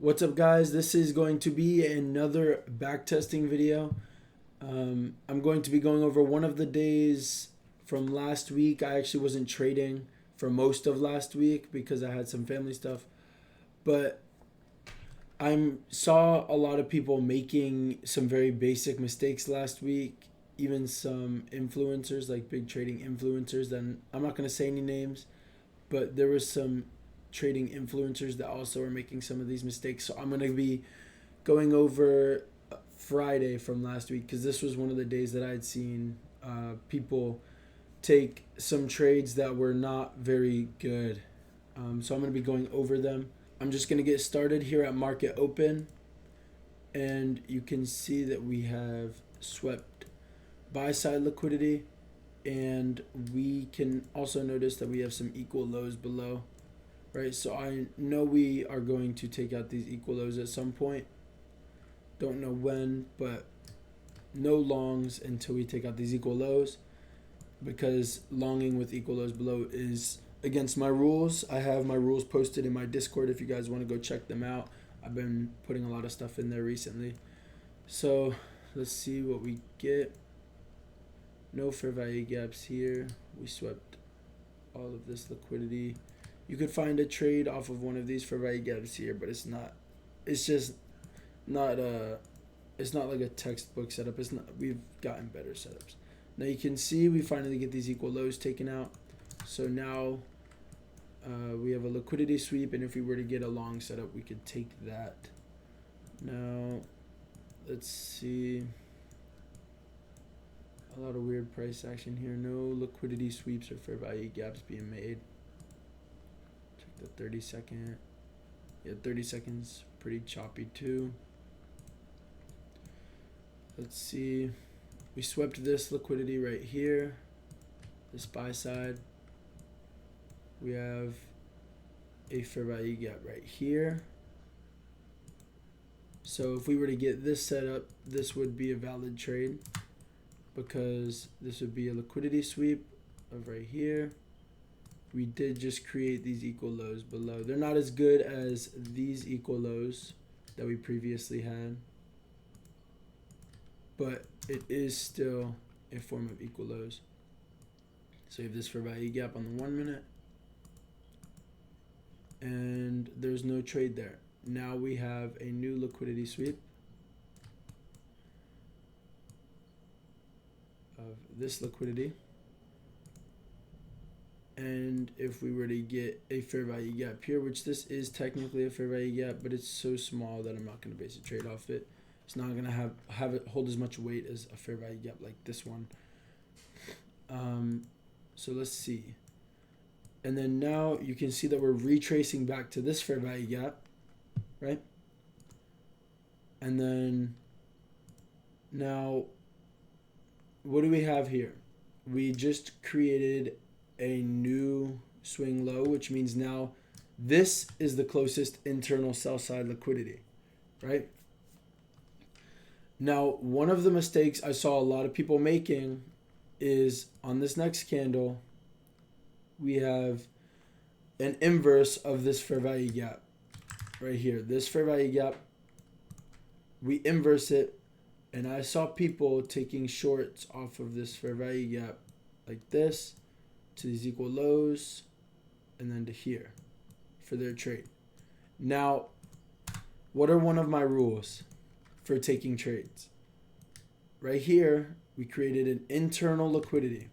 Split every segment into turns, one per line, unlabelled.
What's up, guys? This is going to be another backtesting video. I'm going to be going over one of the days from last week. I actually wasn't trading for most of last week because I had some family stuff, but I saw a lot of people making some very basic mistakes last week, even some influencers, like big trading influencers. Then I'm not going to say any names, but there was some trading influencers that also are making some of these mistakes. So I'm going to be going over Friday from last week because this was one of the days that I had seen people take some trades that were not very good. So I'm going to be going over them. I'm just going to get started here at market open, and you can see that we have swept buy side liquidity, and we can also notice that we have some equal lows below. Right, so I know we are going to take out these equal lows at some point. Don't know when, but no longs until we take out these equal lows, because longing with equal lows below is against my rules. I have my rules posted in my Discord if you guys want to go check them out. I've been putting a lot of stuff in there recently. So let's see what we get. No fair value gaps here. We swept all of this liquidity. You could find a trade off of one of these fair value gaps here, but it's not. It's just not it's not like a textbook setup. It's not. We've gotten better setups. Now you can see we finally get these equal lows taken out. So now we have a liquidity sweep, and if we were to get a long setup, we could take that. Now let's see. A lot of weird price action here. No liquidity sweeps or fair value gaps being made. The 30 second, yeah, 30 seconds pretty choppy too. Let's see, we swept this liquidity right here, this buy side. We have a fair value gap right here. So if we were to get this set up, this would be a valid trade, because this would be a liquidity sweep of right here. We did just create these equal lows below. They're not as good as these equal lows that we previously had, but it is still a form of equal lows. So you have this fair value gap on the 1 minute, and there's no trade there. Now we have a new liquidity sweep of this liquidity. And if we were to get a fair value gap here, which this is technically a fair value gap, but it's so small that I'm not going to base a trade off it. It's not going to have it hold as much weight as a fair value gap like this one. So let's see. And then now you can see that we're retracing back to this fair value gap, right? And then now, what do we have here? We just created a new swing low, which means now this is the closest internal sell side liquidity, right? Now, one of the mistakes I saw a lot of people making is on this next candle, we have an inverse of this fair value gap right here. This fair value gap, we inverse it, and I saw people taking shorts off of this fair value gap like this, to these equal lows, and then to here for their trade. Now, what are one of my rules for taking trades? Right here, we created an internal liquidity.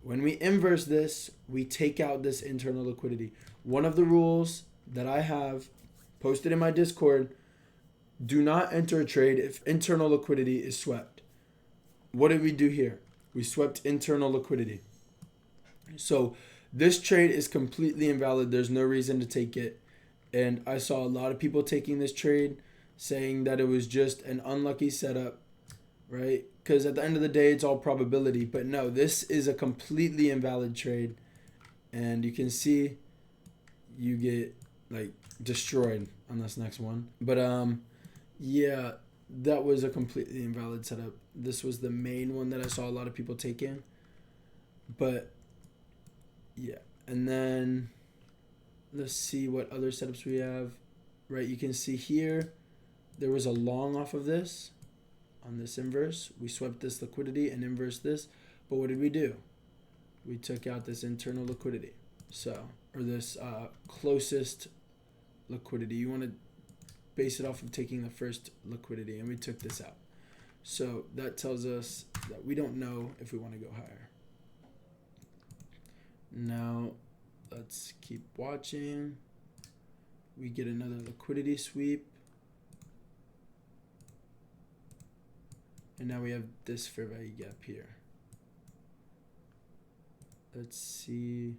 When we inverse this, we take out this internal liquidity. One of the rules that I have posted in my Discord: do not enter a trade if internal liquidity is swept. What did we do here? We swept internal liquidity. So this trade is completely invalid. There's no reason to take it. And I saw a lot of people taking this trade saying that it was just an unlucky setup, right? Because at the end of the day, it's all probability. But no, this is a completely invalid trade. And you can see you get like destroyed on this next one. But yeah, that was a completely invalid setup. This was the main one that I saw a lot of people taking. But yeah, and then let's see what other setups we have. right? You can see here there was a long off of this on this inverse. We swept this liquidity and inversed this, but what did we do? We took out this internal liquidity, or this closest liquidity. You want to base it off of taking the first liquidity, and we took this out. So that tells us that we don't know if we want to go higher. Now let's keep watching. We get another liquidity sweep, and now we have this fair value gap here. Let's see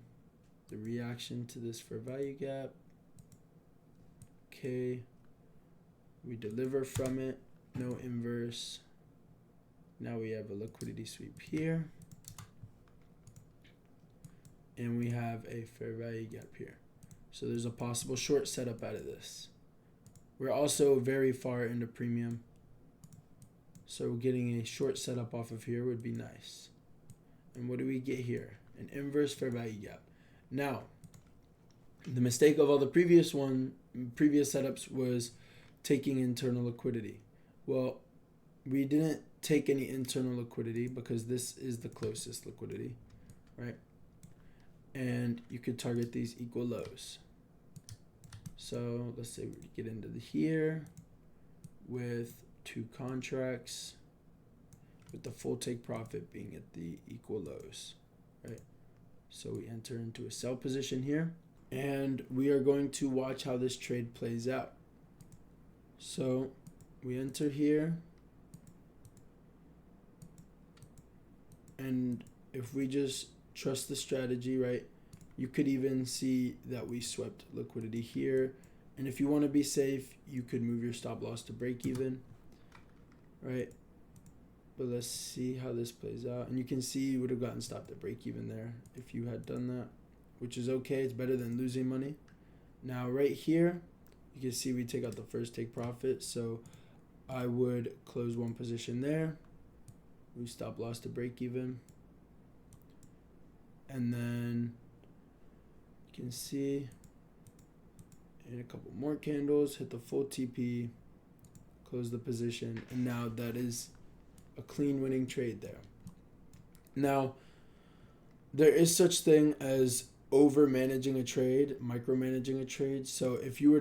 the reaction to this fair value gap. Okay, we deliver from it, no inverse. Now we have a liquidity sweep here, and we have a fair value gap here. So there's a possible short setup out of this. We're also very far into premium, so getting a short setup off of here would be nice. And what do we get here? An inverse fair value gap. Now, the mistake of all the previous setups was taking internal liquidity. Well, we didn't take any internal liquidity because this is the closest liquidity, right? And you could target these equal lows. So let's say we get into here with 2 contracts, with the full take profit being at the equal lows, right? So we enter into a sell position here, and we are going to watch how this trade plays out. So we enter here, and if we just trust the strategy, right, you could even see that we swept liquidity here. And if you want to be safe, you could move your stop loss to break even, right? But let's see how this plays out. And you can see you would have gotten stopped at break even there if you had done that, which is okay. It's better than losing money. Now right here, you can see we take out the first take profit. So I would close one position there. We stop loss to break even. And then you can see in a couple more candles, hit the full TP, close the position, and now that is a clean winning trade there. Now, there is such thing as over managing a trade, micromanaging a trade. So if you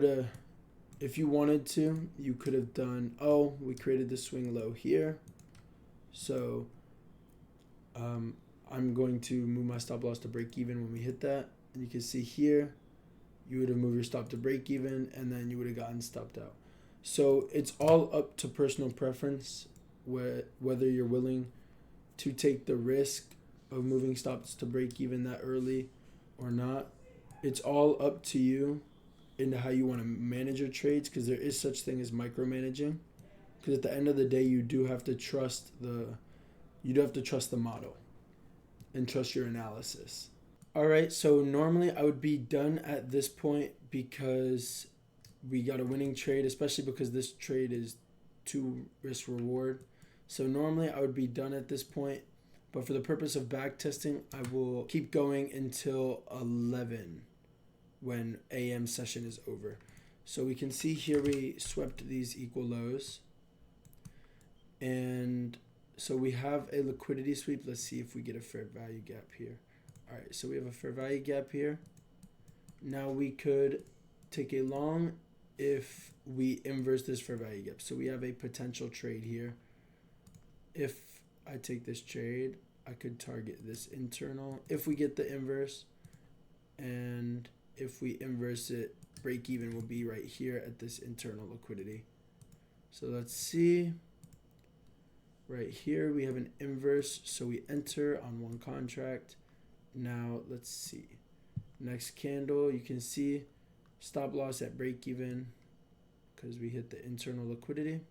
wanted to, you could have done, we created the swing low here. So I'm going to move my stop loss to break even when we hit that. And you can see here, you would have moved your stop to break even, and then you would have gotten stopped out. So it's all up to personal preference, whether you're willing to take the risk of moving stops to break even that early or not. It's all up to you into how you want to manage your trades, because there is such thing as micromanaging. Because at the end of the day, you do have to trust the model and trust your analysis. All right, so normally I would be done at this point because we got a winning trade, especially because this trade is 2 risk reward. So normally I would be done at this point, but for the purpose of back testing, I will keep going until 11 when AM session is over. So we can see here we swept these equal lows. And so we have a liquidity sweep. Let's see if we get a fair value gap here. All right, so we have a fair value gap here. Now we could take a long if we inverse this fair value gap. So we have a potential trade here. If I take this trade, I could target this internal if we get the inverse. And if we inverse it, break even will be right here at this internal liquidity. So let's see. Right here we have an inverse, so we enter on 1 contract. Now let's see. Next candle, you can see stop loss at break even because we hit the internal liquidity.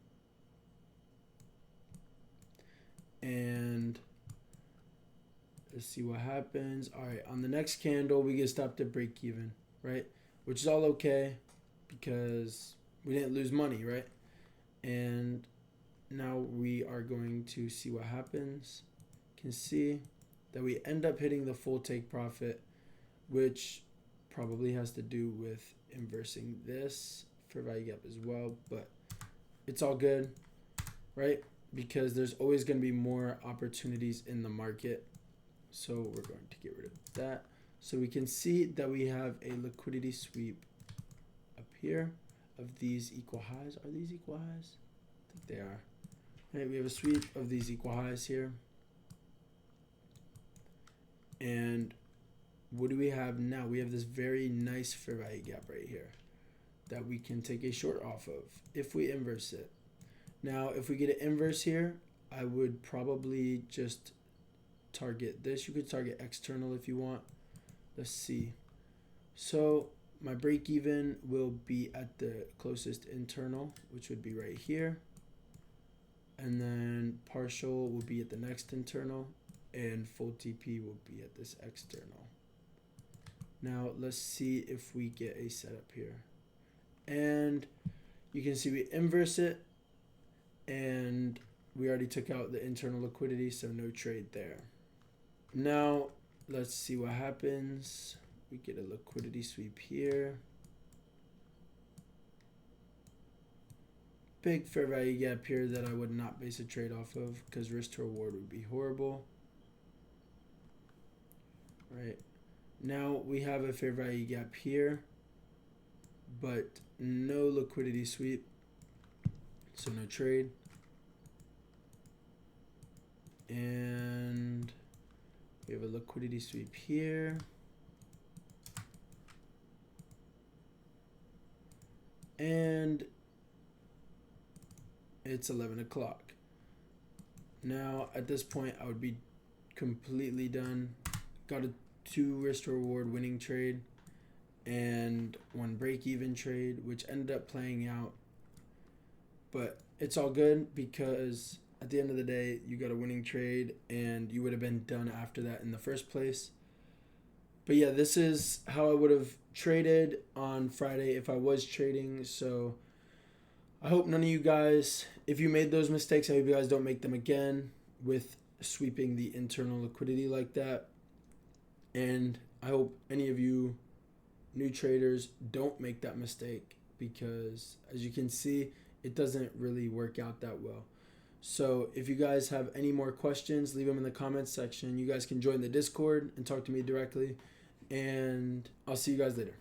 And let's see what happens. All right, on the next candle, we get stopped at break even, right? Which is all okay because we didn't lose money, right? And now we are going to see what happens. You can see that we end up hitting the full take profit, which probably has to do with inversing this fair value gap as well, but it's all good, right? Because there's always going to be more opportunities in the market. So we're going to get rid of that. So we can see that we have a liquidity sweep up here of these equal highs. Are these equal highs? I think they are. All right, we have a sweep of these equal highs here. And what do we have now? We have this very nice fair value gap right here that we can take a short off of if we inverse it. Now, if we get an inverse here, I would probably just target this. You could target external if you want. Let's see. So my break even will be at the closest internal, which would be right here. And then partial will be at the next internal, and full TP will be at this external. Now let's see if we get a setup here. And you can see we inverse it, and we already took out the internal liquidity, so no trade there. Now let's see what happens. We get a liquidity sweep here. Big fair value gap here that I would not base a trade off of because risk to reward would be horrible. Right. Now we have a fair value gap here, but no liquidity sweep, so no trade. And we have a liquidity sweep here. And it's 11 o'clock. Now at this point I would be completely done. Got a 2 risk to reward winning trade and 1 break even trade, which ended up playing out. But it's all good because at the end of the day, you got a winning trade and you would have been done after that in the first place. But yeah, this is how I would have traded on Friday if I was trading. So I hope none of you guys, if you made those mistakes, I hope you guys don't make them again with sweeping the internal liquidity like that. And I hope any of you new traders don't make that mistake because as you can see, it doesn't really work out that well. So if you guys have any more questions, leave them in the comments section. You guys can join the Discord and talk to me directly. And I'll see you guys later.